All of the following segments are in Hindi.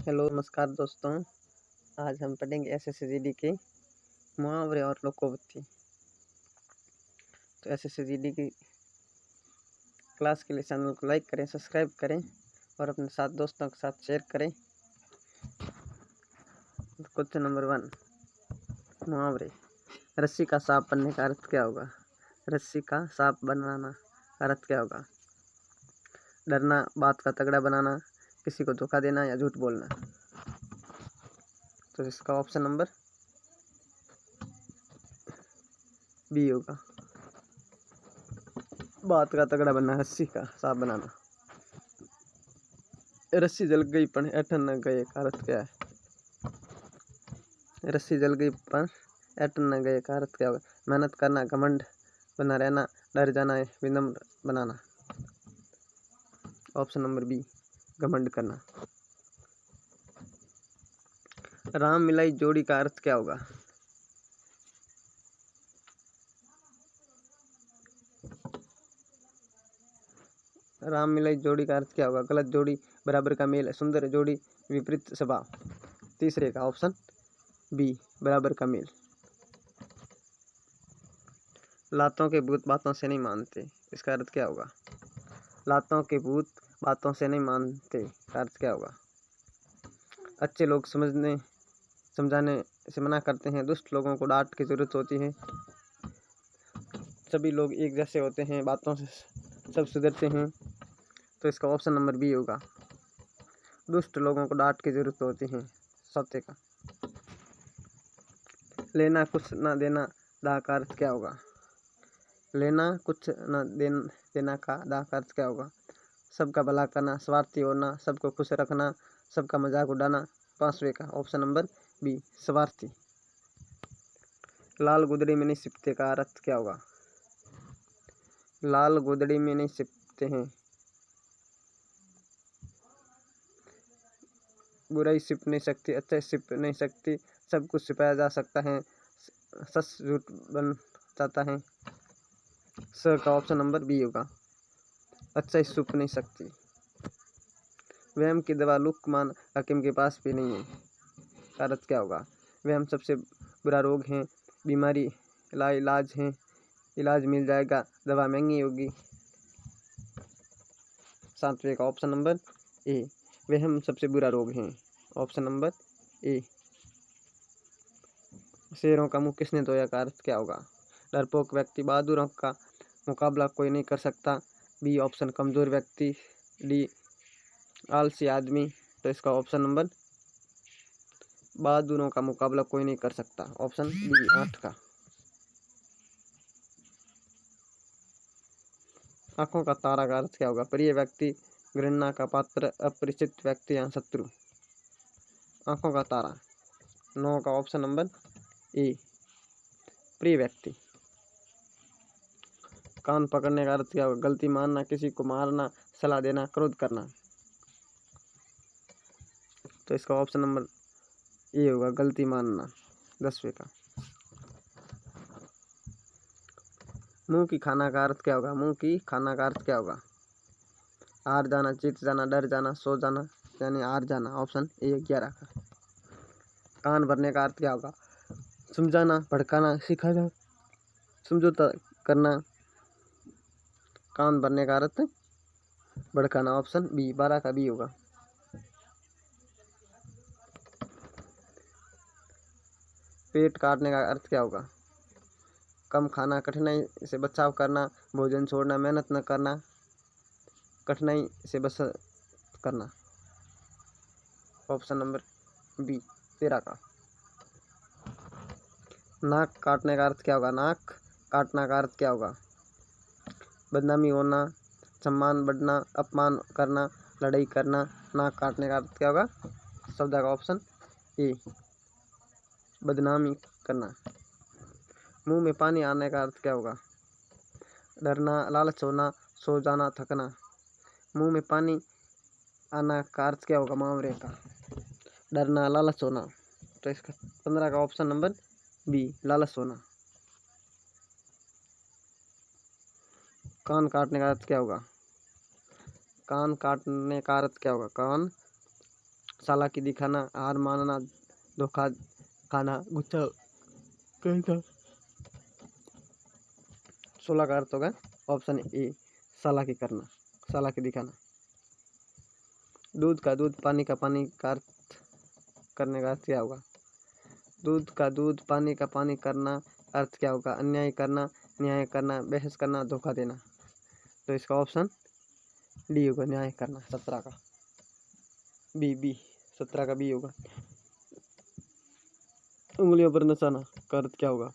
हेलो नमस्कार दोस्तों। आज हम पढ़ेंगे एसएससीजीडी के मुहावरे और लोकोक्ति। तो एसएससीजीडी की क्लास के लिए चैनल को लाइक करें, सब्सक्राइब करें और अपने साथ दोस्तों के साथ शेयर करें। क्वेश्चन नंबर 1, मुहावरे। रस्सी का सांप बनने का अर्थ क्या होगा? रस्सी का सांप बनाना का अर्थ क्या होगा? डरना, बात का तगड़ा बनाना, किसी को धोखा देना या झूठ बोलना। तो इसका ऑप्शन नंबर बी होगा, बात का तगड़ा बनना, रस्सी का सांप बनाना। रस्सी जल गई पर ऐठन न गए का अर्थ क्या है? रस्सी जल गई पर ऐठन न गए का अर्थ क्या होगा? मेहनत करना, घमंड बना रहना, डर जाना, विनम्र बनाना। ऑप्शन नंबर बी, घमंड करना। राम मिलाई जोड़ी का अर्थ क्या होगा? राम मिलाई जोड़ी का अर्थ क्या होगा? गलत जोड़ी, बराबर का मेल, सुंदर जोड़ी, विपरीत स्वभाव। तीसरे का ऑप्शन बी, बराबर का मेल। लातों के भूत बातों से नहीं मानते, इसका अर्थ क्या होगा? लातों के भूत बातों से नहीं मानते का अर्थ क्या होगा? अच्छे लोग समझाने से मना करते हैं, दुष्ट लोगों को डांट की जरूरत होती है, सभी लोग एक जैसे होते हैं, बातों से सब सुधरते हैं। तो इसका ऑप्शन नंबर बी होगा, दुष्ट लोगों को डांट की जरूरत होती है। सत्य का। लेना कुछ न देना दा का अर्थ क्या होगा? लेना कुछ न देना का दा का अर्थ क्या होगा? सबका भला करना, स्वार्थी होना, सबको खुश रखना, सबका मजाक उड़ाना। पांचवे का ऑप्शन नंबर बी, स्वार्थी। लाल गुदड़ी में नहीं सिपते का अर्थ क्या होगा? लाल गुदड़ी में नहीं सिपते हैं, बुराई सिप नहीं सकती, अच्छाई सिप नहीं सकती, सब कुछ सिपाया जा सकता है, सच झूठ बन जाता है। स का ऑप्शन नंबर बी होगा, अच्छाई सुप नहीं सकती। वहम की दवा लुकमान हकीम के पास भी नहीं है का अर्थ क्या होगा? वहम सबसे बुरा रोग है, बीमारी लाइलाज है, इलाज मिल जाएगा, दवा महंगी होगी। सातवें का ऑप्शन नंबर ए, वहम सबसे बुरा रोग है। Option number A. शेरों का मुंह किसने धोया का अर्थ क्या होगा? डरपोक व्यक्ति, बहादुरों का मुकाबला कोई नहीं कर सकता। बी ऑप्शन, कमजोर व्यक्ति। डी आलसी आदमी। तो इसका ऑप्शन नंबर बहादुरों का मुकाबला कोई नहीं कर सकता। ऑप्शन बी 8 का। आंखों का तारा का अर्थ क्या होगा? प्रिय व्यक्ति, घृणा का पात्र, अपरिचित व्यक्ति या शत्रु। आंखों का तारा। 9 का ऑप्शन नंबर ए, प्रिय व्यक्ति। कान पकड़ने का अर्थ क्या होगा? गलती मानना, किसी को मारना, सलाह देना, क्रोध करना। तो इसका ऑप्शन नंबर ए होगा, गलती मानना। 10वें का। मुंह की खाना का अर्थ क्या होगा? मुंह की खाना का अर्थ क्या होगा? हार जाना, जीत जाना, डर जाना, सो जाना, यानी हार जाना। ऑप्शन ए 11 का। कान भरने का अर्थ क्या होगा? समझाना, भड़काना, सिखाना, समझौता करना। कान भरने का अर्थ भड़काना। ऑप्शन बी 12 का बी होगा। पेट काटने का अर्थ क्या होगा? कम खाना, कठिनाई से बचाव करना, भोजन छोड़ना, मेहनत न करना, कठिनाई से बचत करना। ऑप्शन नंबर बी 13 का। नाक काटने का अर्थ क्या होगा? नाक काटना का अर्थ क्या होगा? बदनामी होना, सम्मान बढ़ना, अपमान करना, लड़ाई करना। नाक काटने का अर्थ क्या होगा? शब्द का ऑप्शन ए, बदनामी करना। मुंह में पानी आने का अर्थ क्या होगा? डरना, लालच होना, सो जाना, थकना। मुंह में पानी आना का अर्थ क्या होगा मुहावरे का? डरना, लालच होना। तो इसका 15 का ऑप्शन नंबर बी, लालच होना। कान काटने का अर्थ क्या होगा? कान काटने का अर्थ क्या होगा? कान चालाकी दिखाना, हार मानना, धोखा खाना, गुस्सा करना। 16 का अर्थ होगा ऑप्शन ए चालाकी करना, चालाकी दिखाना। दूध का दूध पानी का पानी का अर्थ करने का अर्थ क्या होगा? दूध का दूध पानी का पानी करना अर्थ क्या होगा? अन्याय करना, न्याय करना, बहस करना, धोखा देना। तो इसका ऑप्शन डी होगा, न्याय करना। 17 का बी 17 का बी होगा। उंगलियों पर नचाना का अर्थ क्या होगा?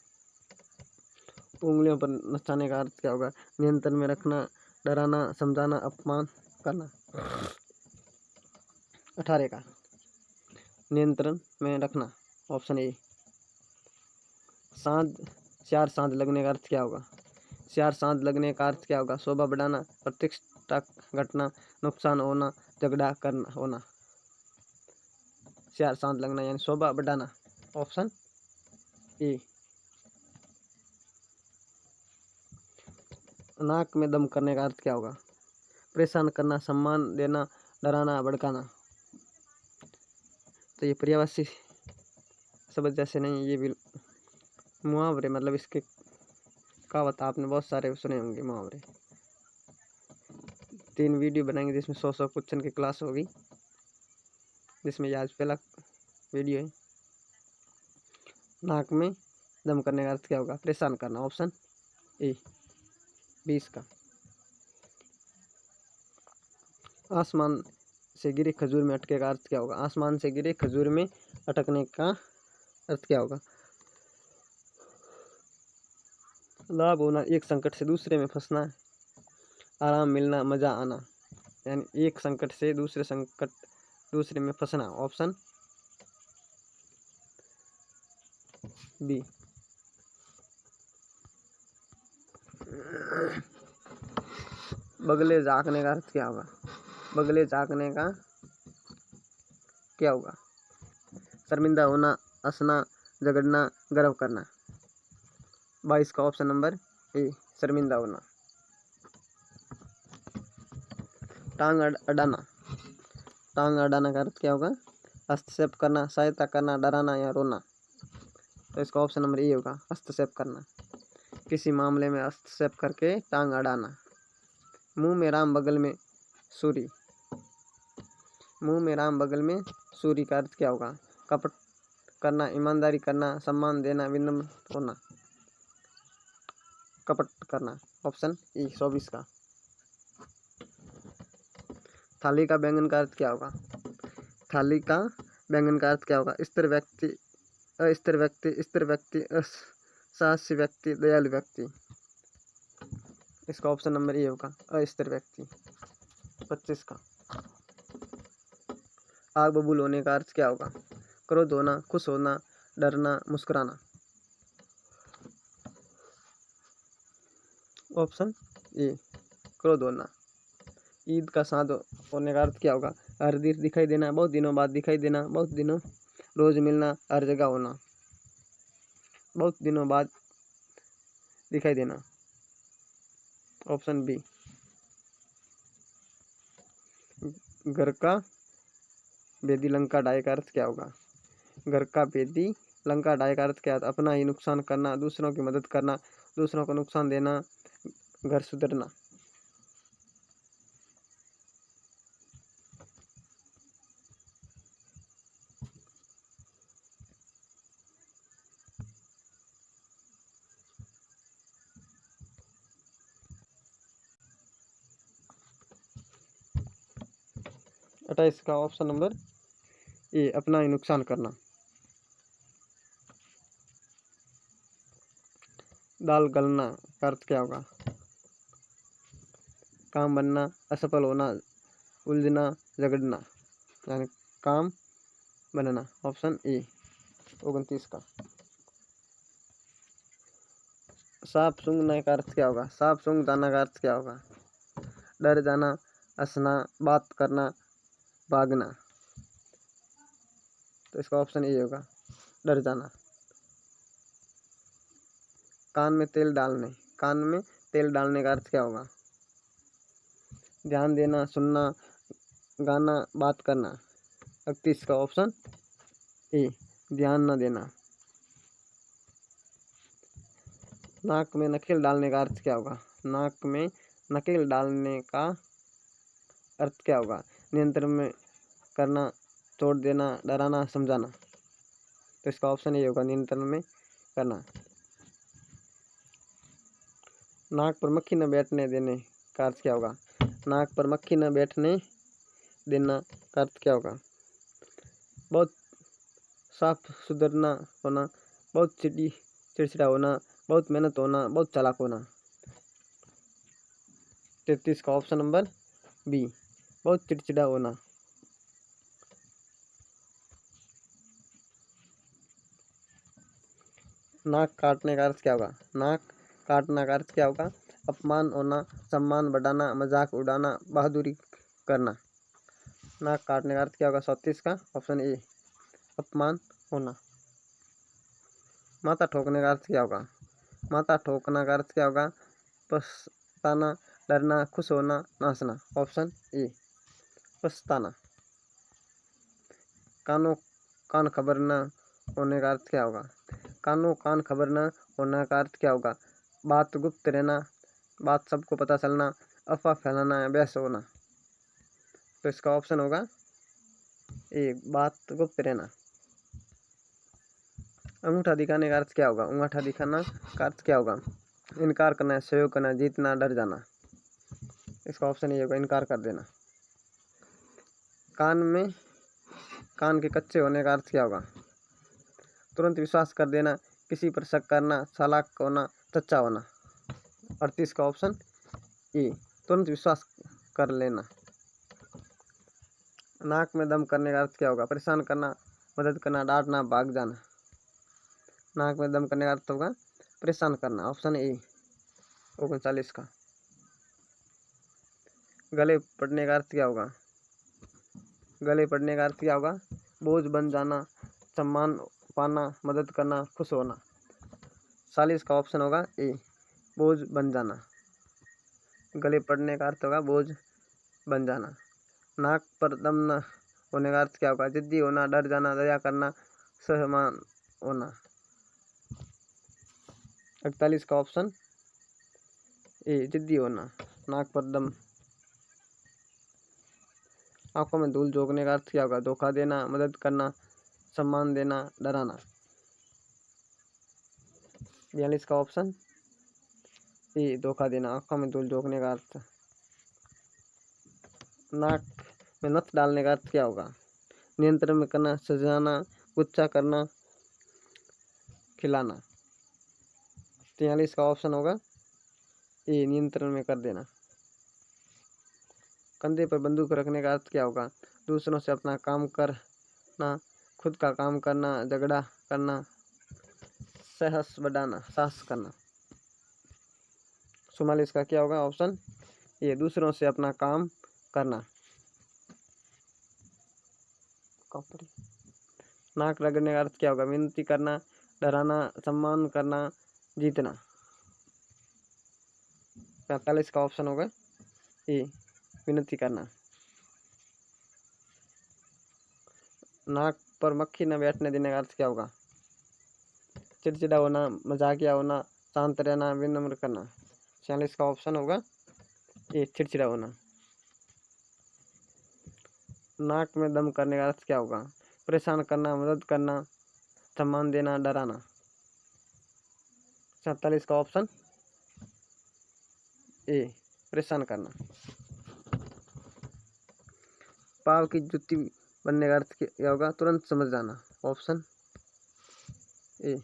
उंगलियों पर नचाने का अर्थ क्या होगा? नियंत्रण में रखना, डराना, समझाना, अपमान करना। 18 का नियंत्रण में रखना, ऑप्शन ए। चार सांध लगने का अर्थ क्या होगा? चार सांध लगने का अर्थ क्या होगा? शोभा बढ़ाना, प्रतिष्ठा घटना, नुकसान होना, झगड़ा करना होना। चार सांध लगना यानी शोभा बढ़ाना, ऑप्शन ए। नाक में दम करने का अर्थ क्या होगा? परेशान करना, सम्मान देना, डराना, भड़काना। तो ये पर्यायवाची शब्द जैसे नहीं, ये भी मुहावरे, मतलब इसके कहावत आपने बहुत सारे सुने होंगे मुहावरे। 3 वीडियो बनाएंगे जिसमें 100 क्वेश्चन की क्लास होगी, जिसमें आज पहला वीडियो है। नाक में दम करने का अर्थ क्या होगा? परेशान करना, ऑप्शन ए। 20 का आसमान से गिरे खजूर में अटके का अर्थ क्या होगा? आसमान से गिरे खजूर में अटकने का अर्थ क्या होगा? लाभ होना, एक संकट से दूसरे में फंसना, आराम मिलना, मजा आना। यानी एक संकट से दूसरे में फंसना, ऑप्शन बी। बगले झाँकने का अर्थ क्या होगा? बगले झाँकने का क्या होगा? शर्मिंदा होना, हंसना, झगड़ना, गर्व करना। 22 का ऑप्शन नंबर ए शर्मिंदा होना। टांग अड़ाना, टांग अड़ाना का अर्थ क्या होगा? हस्तक्षेप करना, सहायता करना, डराना या रोना। तो इसका ऑप्शन नंबर ए होगा, हस्तक्षेप करना। किसी मामले में हस्तक्षेप करके टांग अड़ाना। मुंह में राम बगल में सूरी, मुंह में राम बगल में सूरी का अर्थ क्या होगा? कपट करना, ईमानदारी करना, सम्मान देना, विनम्र होना। कपट करना, ऑप्शन ई 24 का। थाली का व्यंजन का अर्थ क्या होगा? थाली का व्यंजन का अर्थ क्या होगा? स्थिर व्यक्ति, अस्थिर व्यक्ति, स्थिर व्यक्ति, साहसी व्यक्ति, दयालु व्यक्ति। इसका ऑप्शन नंबर ए होगा, अस्थिर व्यक्ति। 25 का आग बबूल होने का अर्थ क्या होगा? क्रोध होना, खुश होना, डरना, मुस्कुराना। ऑप्शन ए क्रोध होना। ईद का साथ होने का अर्थ क्या होगा? हर दिन दिखाई देना, बहुत दिनों बाद दिखाई देना, बहुत दिनों रोज मिलना, हर जगह होना। बहुत दिनों बाद दिखाई देना, ऑप्शन बी। घर का भेदी लंका ढाई का अर्थ क्या होगा? घर का भेदी लंका ढाई का अर्थ क्या है? अपना ही नुकसान करना, दूसरों की मदद करना, दूसरों को नुकसान देना, घर सुधरना। अतः इसका ऑप्शन नंबर ए अपना ही नुकसान करना। दाल गलना का अर्थ क्या होगा? काम बनना, असफल होना, उलझना, झगड़ना। यानी काम बनना, ऑप्शन ए 29 का। सांप सूंघने का अर्थ क्या होगा? सांप सूंघ जाना का अर्थ क्या होगा? डर जाना, हंसना, बात करना, भागना। तो इसका ऑप्शन ए होगा, डर जाना। कान में तेल डालने, कान में तेल डालने का अर्थ क्या होगा? ध्यान देना, सुनना, गाना, बात करना। 31 का ऑप्शन ए, ध्यान न देना। नाक में नकेल डालने का अर्थ क्या होगा? नाक में नकेल डालने का अर्थ क्या होगा? नियंत्रण में करना, छोड़ देना, डराना, समझाना। तो इसका ऑप्शन ये होगा, नियंत्रण में करना। नाक पर मक्खी न बैठने देने का अर्थ क्या होगा? नाक पर मक्खी न बैठने देना का अर्थ क्या होगा? बहुत साफ सुधरना होना, बहुत चिड़चिड़ा होना, बहुत मेहनत होना, बहुत चालाक होना। 33 का ऑप्शन नंबर बी, बहुत चिड़चिड़ा होना। नाक काटने का अर्थ क्या होगा? नाक काटने का अर्थ क्या होगा? अपमान होना, सम्मान बढ़ाना, मजाक उड़ाना, बहादुरी करना। नाक काटने का अर्थ क्या होगा? 34 का ऑप्शन ए, अपमान होना। माथा ठोकने का अर्थ क्या होगा? माथा ठोकने का अर्थ क्या होगा? पछताना, डरना, खुश होना, नाचना। ऑप्शन ए, पछताना। कानों कान खबर न होने का अर्थ क्या होगा? कानों कान खबर न होने का अर्थ क्या होगा? बात गुप्त रहना, बात सबको पता चलना, अफवाह फैलाना, बहस होना। तो इसका ऑप्शन होगा ए, बात गुप्त रहना। अंगूठा दिखाने का अर्थ क्या होगा? अंगूठा दिखाना का अर्थ क्या होगा? इनकार करना, सहयोग करना, जीतना, डर जाना। इसका ऑप्शन ये होगा, इनकार कर देना। कान के कच्चे होने का अर्थ क्या होगा? तुरंत विश्वास कर देना, किसी पर शक करना, चालाक होना, सच्चा होना। 38 का ऑप्शन ए, तुरंत विश्वास कर लेना। नाक में दम करने का अर्थ क्या होगा? परेशान करना, मदद करना, डांटना, भाग जाना। नाक में दम करने का अर्थ होगा परेशान करना। ऑप्शन ए, 39 का। गले पड़ने का अर्थ क्या होगा? गले पड़ने का अर्थ क्या होगा? बोझ बन जाना, सम्मान पाना, मदद करना, खुश होना। 40 का ऑप्शन होगा ए, बोझ बन जाना। गले पड़ने का अर्थ होगा बोझ बन जाना। नाक पर दम न होने का अर्थ क्या होगा? जिद्दी होना, डर जाना, दया करना, सहमान होना। 41 का ऑप्शन ए, जिद्दी होना। नाक पर दम। आंखों में धूल झोंकने का अर्थ क्या होगा? धोखा देना, मदद करना, सम्मान देना, डराना। 42 का ऑप्शन ए, धोखा देना। आंखों में धूल झोंकने का अर्थ। नाक में नथ डालने का अर्थ क्या होगा? नियंत्रण में करना, सजाना, गुस्सा करना, खिलाना। 43 का ऑप्शन होगा ए, नियंत्रण में कर देना। कंधे पर बंदूक रखने का अर्थ क्या होगा? दूसरों से अपना काम करना, खुद का काम करना, झगड़ा करना, साहस बढ़ाना, साहस करना। 44 का क्या होगा? ऑप्शन ए, दूसरों से अपना काम करना। नाक रगड़ने का अर्थ क्या होगा? विनती करना, डराना, सम्मान करना, जीतना। 45 का ऑप्शन होगा ए, विनती करना। नाक पर मक्खी न बैठने देने का अर्थ क्या होगा? चिड़चिड़ा होना, मजाकिया होना, शांत रहना, विनम्र करना। 46 का ऑप्शन होगा ए, चिड़चिड़ा होना। नाक में दम करने का अर्थ क्या होगा? परेशान करना, मदद करना, सम्मान देना, डराना। 47 का ऑप्शन ए, परेशान करना। पाव की जुत्ती बनने का अर्थ क्या होगा? तुरंत समझ जाना। Option A.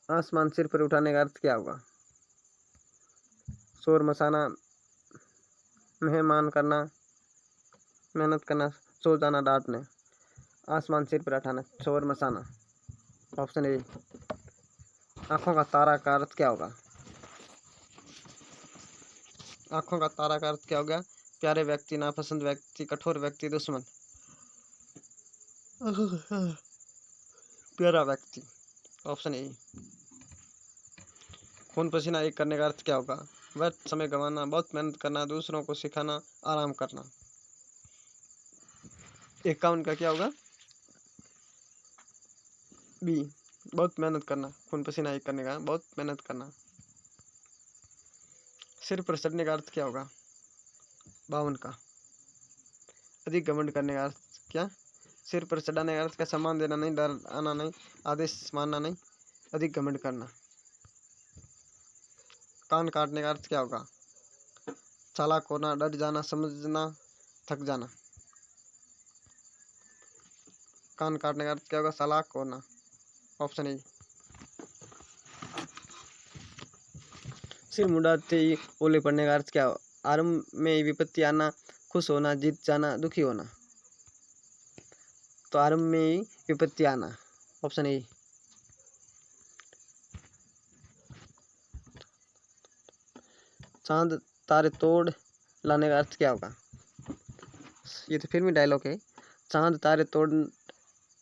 आसमान सिर पर उठाने का अर्थ क्या होगा? शोर मचाना, मेहमान करना, मेहनत करना, सो जाना, डांटने। आसमान सिर पर उठाना, शोर मचाना। Option A. आंखों का तारा का अर्थ क्या होगा? आंखों का तारा का अर्थ क्या होगा? प्यारे व्यक्ति, नापसंद व्यक्ति, कठोर व्यक्ति, दुश्मन। प्यारा व्यक्ति। Option A. खून पसीना एक करने का अर्थ क्या होगा? व्यर्थ समय गंवाना, बहुत मेहनत करना, दूसरों को सिखाना, आराम करना। 51 का क्या होगा? बी, बहुत मेहनत करना, खून पसीना एक करने का, बहुत मेहनत करना। सिर पर चढ़ने का अर्थ क्या होगा? 52 का, अधिक घमंड करने का अर्थ क्या? सिर पर चढ़ाने का अर्थ क्या? सम्मान देना नहीं, डर आना नहीं, आदेश मानना नहीं, अधिक घमंड करना। कान काटने का अर्थ क्या होगा? चालाक होना, डर जाना, समझना, थक जाना। कान काटने का अर्थ क्या होगा? चालाक होना, ऑप्शन ए। सिर मुंडाते ही ओले पड़ने का अर्थ क्या हो? आरंभ में विपत्ति आना, खुश होना, जीत जाना, दुखी होना। तो आरंभ में ही विपत्ति आना, ऑप्शन ए। चांद तारे तोड़ लाने का अर्थ क्या होगा? ये तो फिल्मी डायलॉग है। चांद तारे तोड़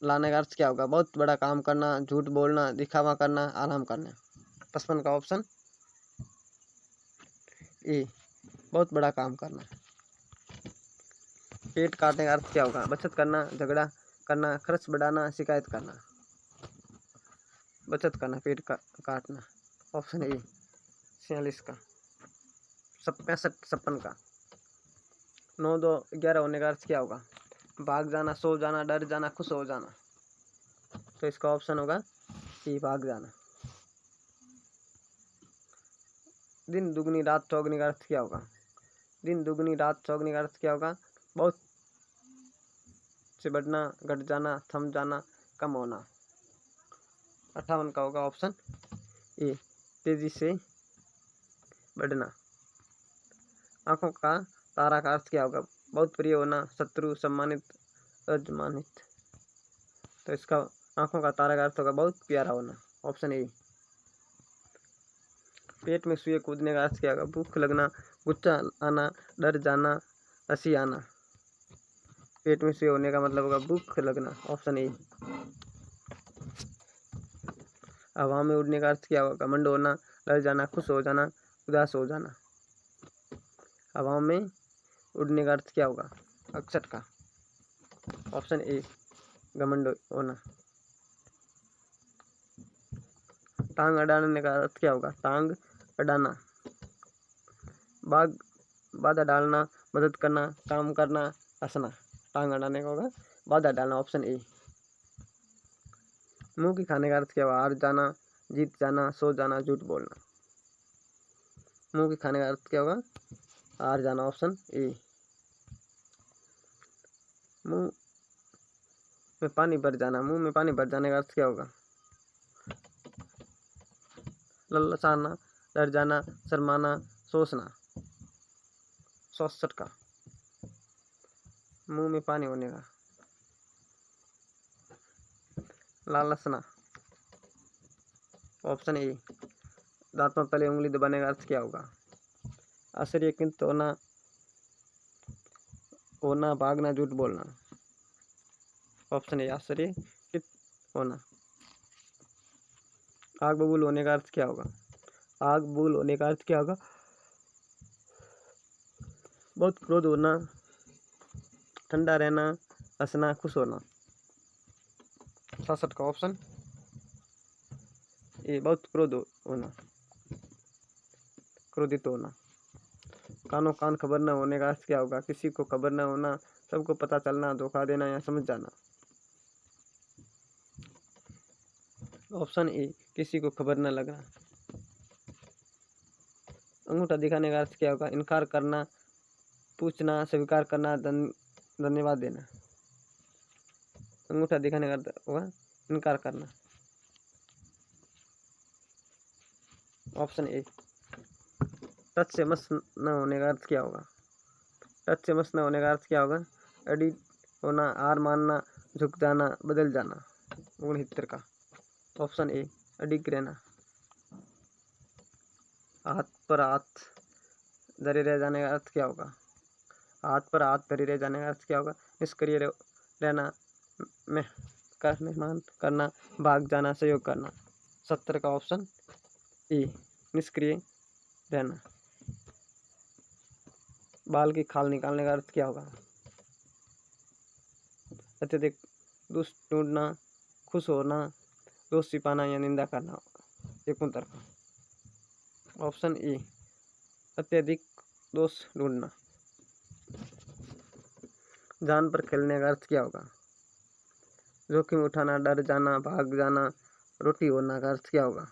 लाने का अर्थ क्या होगा? बहुत बड़ा काम करना, झूठ बोलना, दिखावा करना, आराम करना। 55 का ऑप्शन ए, बहुत बड़ा काम करना। पेट काटने का अर्थ क्या होगा? बचत करना, झगड़ा करना, खर्च बढ़ाना, शिकायत करना। बचत करना, पेट काटना, ऑप्शन ए। 46 का, 56 का, 9 2 11 होने का अर्थ क्या होगा? भाग जाना, सो जाना, डर जाना, खुश हो जाना। तो इसका ऑप्शन होगा ए, भाग जाना। दिन दुगनी रात चौगनी का अर्थ क्या होगा? दिन दुगनी रात चौगनी का अर्थ क्या होगा? बहुत से बढ़ना, घट जाना, थम जाना, कम होना। 58 का होगा ऑप्शन ए, तेजी से बढ़ना। आंखों का तारा का अर्थ क्या होगा? बहुत प्रिय होना, शत्रु, सम्मानित, अजमानित। तो इसका आंखों का तारा का अर्थ होगा बहुत प्यारा होना, ऑप्शन ए। पेट में सुई कूदने का अर्थ क्या होगा? भूख लगना, गुस्सा आना, डर जाना, हंसी आना। पेट में सुई होने का मतलब होगा भूख लगना, ऑप्शन ए। हवा में उड़ने का अर्थ क्या होगा? घमंड होना, डर जाना, खुश हो जाना, उदास हो जाना। हवा में उड़ने का अर्थ क्या होगा? 61 का, ऑप्शन ए, घमंड होना। टांग अड़ाने का अर्थ क्या होगा? टांग अड़ाना, बाधा डालना, मदद करना, काम करना, हंसना। टांग अड़ाने का होगा बाधा डालना, ऑप्शन ए। मुंह की खाने का अर्थ क्या होगा? हार जाना, जीत जाना, सो जाना, झूठ बोलना। मुंह की खाने का अर्थ क्या होगा? हार जाना, ऑप्शन ए। मुंह में पानी भर जाना, मुंह में पानी भर जाने का अर्थ क्या होगा? ललचाना, डर जाना, शर्माना, सोचना। 67 का, मुंह में पानी होने का, लालसना, ऑप्शन ए। दांत में पहले उंगली दबाने का अर्थ क्या होगा? आश्चर्यचकित होना, भागना, झूठ बोलना। ऑप्शन ए, आश्चर्यचकित होना। आग बबूल होने का अर्थ क्या होगा? आग बबूल होने का अर्थ क्या होगा? बहुत क्रोध होना, ठंडा रहना, हंसना, खुश होना। 67 का ऑप्शन ए, बहुत क्रोध होना, क्रोधित होना। कानो कान खबर न होने का अर्थ क्या होगा? किसी को खबर न होना, सबको पता चलना, धोखा देना या समझ जाना। ऑप्शन ए, किसी को खबर न लगना। अंगूठा दिखाने का अर्थ क्या होगा? इनकार करना, पूछना, स्वीकार करना, धन्यवाद देना। अंगूठा दिखाने का अर्थ होगा इनकार करना, ऑप्शन ए। टच से मस न होने का अर्थ क्या होगा? टच से मस न होने का अर्थ क्या होगा? अड़ी होना, हार मानना, झुक जाना, बदल जाना। 69 का, ऑप्शन ए, अडिग रहना। हाथ पर हाथ धरे रह जाने का अर्थ क्या होगा? हाथ पर हाथ धरे रह जाने का अर्थ क्या होगा? निष्क्रिय रहना, मेहमान करना, भाग जाना, सहयोग करना। 70 का ऑप्शन ए, निष्क्रिय रहना। बाल की खाल निकालने का अर्थ क्या होगा? अत्यधिक दोष ढूंढना, खुश होना, दोष छिपाना या निंदा करना। एक उत्तर का ऑप्शन ए अत्यधिक दोष ढूंढना। जान पर खेलने का अर्थ क्या होगा? जोखिम उठाना, डर जाना, भाग जाना, रोटी होना का अर्थ क्या होगा?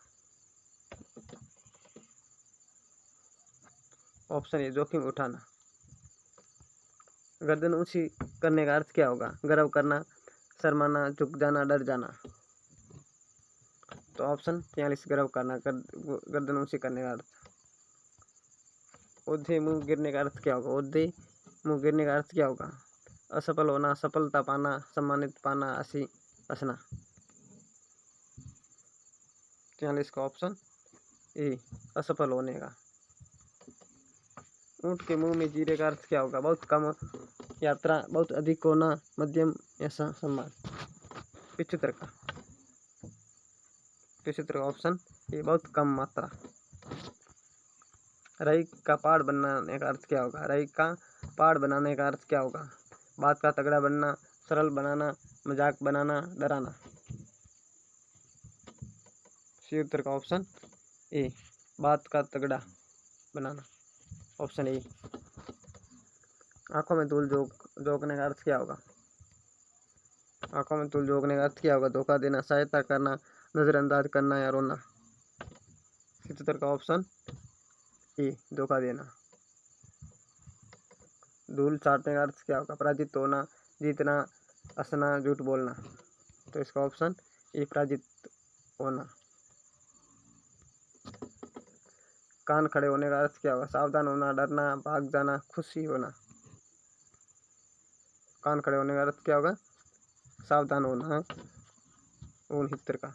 ऑप्शन ए जोखिम उठाना। गर्दन ऊंची करने का अर्थ क्या होगा? गर्व करना, शर्माना, झुक जाना, डर जाना। तो ऑप्शन 43 गर्व करना, गर्दन ऊंची करने का अर्थ। ओद्धे मुंह गिरने का अर्थ क्या होगा? ओद्धे मुंह गिरने का अर्थ क्या होगा? असफल होना, सफलता पाना, सम्मानित पाना, हंसना। 43 का ऑप्शन ए असफल होने का। ऊंट के मुंह में जीरे का अर्थ क्या होगा? बहुत कम, यात्रा, बहुत अधिक होना, मध्यम या सम्मान। 75 का ऑप्शन ये बहुत कम मात्रा। रई का पहाड़ बनाने का अर्थ क्या होगा? रई का पहाड़ बनाने का अर्थ क्या होगा? बात का तगड़ा बनना, सरल बनाना, मजाक बनाना, डराना। 76 का ऑप्शन ए बात का तगड़ा बनाना। Option A. आंखों में धूल झोंकने का अर्थ क्या होगा? आंखों में धूल झोंकने का अर्थ क्या होगा? धोखा देना, सहायता करना, नजरअंदाज करना या रोना। 77 का ऑप्शन ए धोखा देना। धूल चाटने का अर्थ क्या होगा? पराजित होना, जीतना, हंसना, झूठ बोलना। तो इसका ऑप्शन ए पराजित होना। कान खड़े होने का अर्थ क्या होगा? सावधान होना, डरना, भाग जाना, खुशी होना। कान खड़े होने का अर्थ क्या होगा? सावधान होना। 69 का।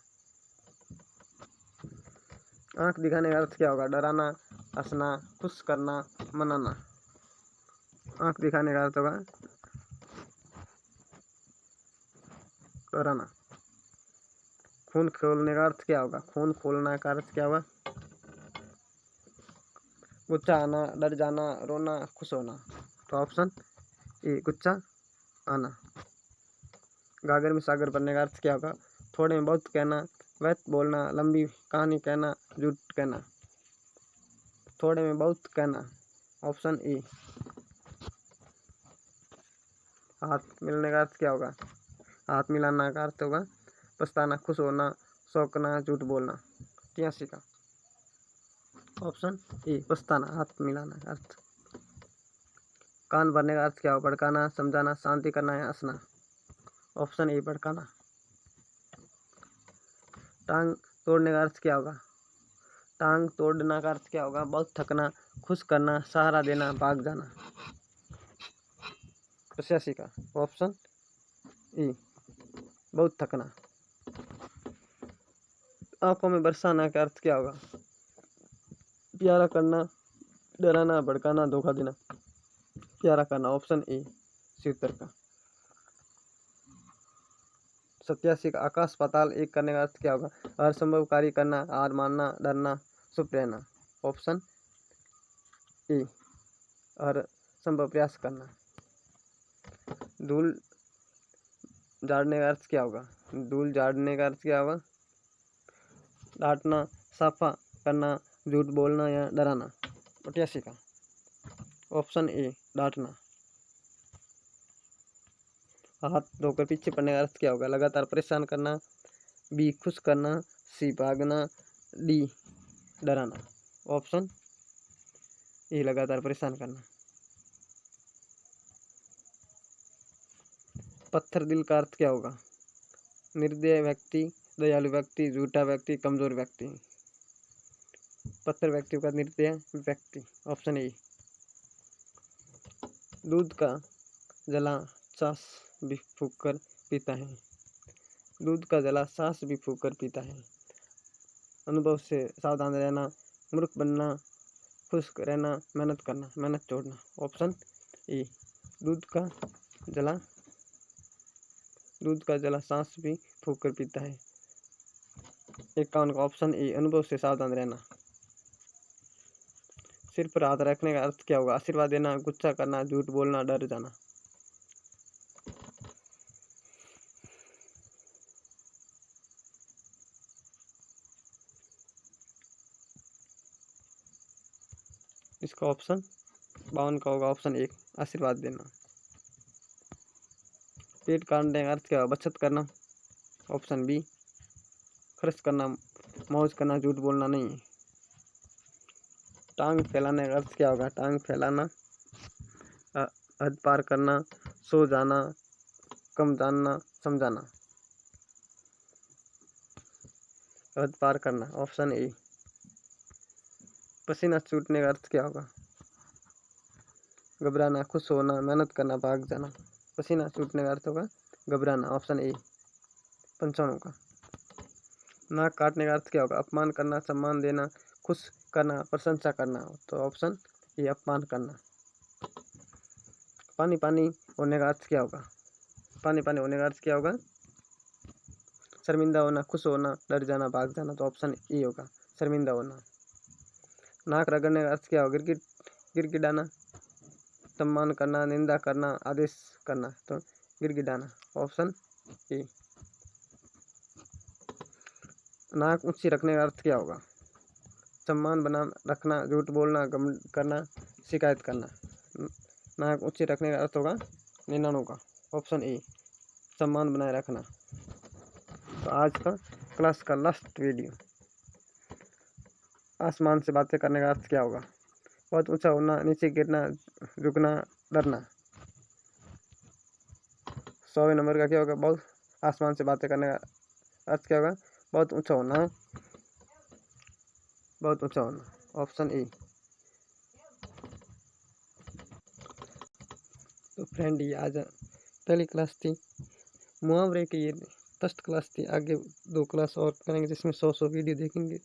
आंख दिखाने का अर्थ क्या होगा? डराना, हंसना, खुश करना, मनाना। आंख दिखाने का अर्थ होगा डराना। खून खोलने का अर्थ क्या होगा? खून खोलना का अर्थ क्या होगा? गुस्सा आना, डर जाना, रोना, खुश होना। तो ऑप्शन ए गुस्सा आना। गागर में सागर बनने का अर्थ क्या होगा? थोड़े में बहुत कहना, व्यर्थ बोलना, लंबी कहानी कहना, झूठ कहना। थोड़े में बहुत कहना। Option A. हाथ मिलने का अर्थ क्या होगा? हाथ मिलाना का अर्थ होगा पछताना, खुश होना, सौंकना, झूठ बोलना। 83 का ऑप्शन ए पछताना, हाथ मिलाना का अर्थ। कान भरने का अर्थ क्या होगा? भड़काना, समझाना, शांति करना या हंसना। ऑप्शन ए भड़काना। टांग तोड़ने का अर्थ क्या होगा? टांग तोड़ना का अर्थ क्या होगा? बहुत थकना, खुश करना, सहारा देना, भाग जाना। 85 का ऑप्शन ए बहुत थकना। आंखों में बरसाना का अर्थ क्या होगा? प्यारा करना, डराना, भड़काना, धोखा देना। प्यारा करना। ऑप्शन ए 76 का। 87 का आकाश पाताल एक करने का अर्थ क्या होगा? हर संभव कार्य करना, हार मानना, डरना, चुप रहना। ऑप्शन ए हर संभव प्रयास करना। धूल झाड़ने का अर्थ क्या होगा? धूल झाड़ने का अर्थ क्या होगा? डांटना, साफा करना, झूठ बोलना या डराना। 88 का ऑप्शन ए डांटना। हाथ धोकर पीछे पड़ने का अर्थ क्या होगा? लगातार परेशान करना, बी खुश करना, सी भागना, डी डराना। ऑप्शन ए लगातार परेशान करना। पत्थर दिल का अर्थ क्या होगा? निर्दय व्यक्ति, दयालु व्यक्ति, झूठा व्यक्ति, कमजोर व्यक्ति। पत्थर व्यक्ति का निर्दय व्यक्ति। Option A. दूध का जला सांस भी फूंक कर पीता है। दूध का जला सांस भी फूंक कर पीता है। अनुभव से सावधान रहना, मूर्ख बनना, खुश रहना, मेहनत करना, मेहनत छोड़ना। ऑप्शन ए दूध का जला सांस भी फूंक कर पीता है। 51 का ऑप्शन ए अनुभव से सावधान रहना। सिर पर हाथ रखने का अर्थ क्या होगा? आशीर्वाद देना, गुस्सा करना, झूठ बोलना, डर जाना। इसका ऑप्शन 52 का होगा ऑप्शन 1, आशीर्वाद देना। पेट काटने का अर्थ क्या होगा? बचत करना, ऑप्शन बी। खर्च करना, मौज करना, झूठ बोलना नहीं है। टांग फैलाने का अर्थ क्या होगा? टांग फैलाना, हद पार करना, सो जाना, कम जानना, समझाना। हद पार करना, ऑप्शन ए। पसीना छूटने का अर्थ क्या होगा? घबराना, खुश होना, मेहनत करना, भाग जाना। पसीना छूटने का अर्थ होगा घबराना, ऑप्शन ए 95 का। नाक काटने का अर्थ क्या होगा? अपमान करना, सम्मान देना, खुश करना, प्रशंसा करना, तो ऑप्शन ए अपमान करना। पानी पानी होने का अर्थ क्या होगा? पानी पानी होने का अर्थ क्या होगा? शर्मिंदा होना, खुश होना, डर जाना, भाग जाना, तो ऑप्शन ए होगा शर्मिंदा होना। नाक रगड़ने का अर्थ क्या होगा? गिड़गिड़ाना, सम्मान करना, निंदा करना, आदेश करना, तो गिड़गिड़ाना, ऑप्शन ए। नाक ऊंची रखने का अर्थ क्या होगा? सम्मान बना रखना, झूठ बोलना, घमंड करना, शिकायत करना। नाक ऊंची रखने का अर्थ होगा 99 का, ऑप्शन ए सम्मान बनाए रखना। तो आज का क्लास का लास्ट वीडियो, आसमान से बातें करने का अर्थ क्या होगा? बहुत ऊंचा होना, नीचे गिरना, झुकना, डरना। 100वें नंबर का क्या होगा? बहुत आसमान से बातें करने का अर्थ क्या होगा? बहुत ऊंचा होना, बहुत ऊंचा होना, ऑप्शन ए। तो फ्रेंड, ये आज पहली क्लास थी मुहावरे की, ये फर्स्ट क्लास थी। आगे 2 क्लास और करेंगे जिसमें 100 वीडियो देखेंगे,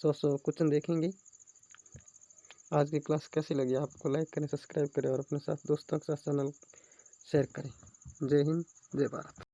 100 क्वेश्चन देखेंगे। आज की क्लास कैसी लगी आपको? लाइक करें, सब्सक्राइब करें और अपने साथ दोस्तों के साथ चैनल शेयर करें। जय हिंद, जय भारत।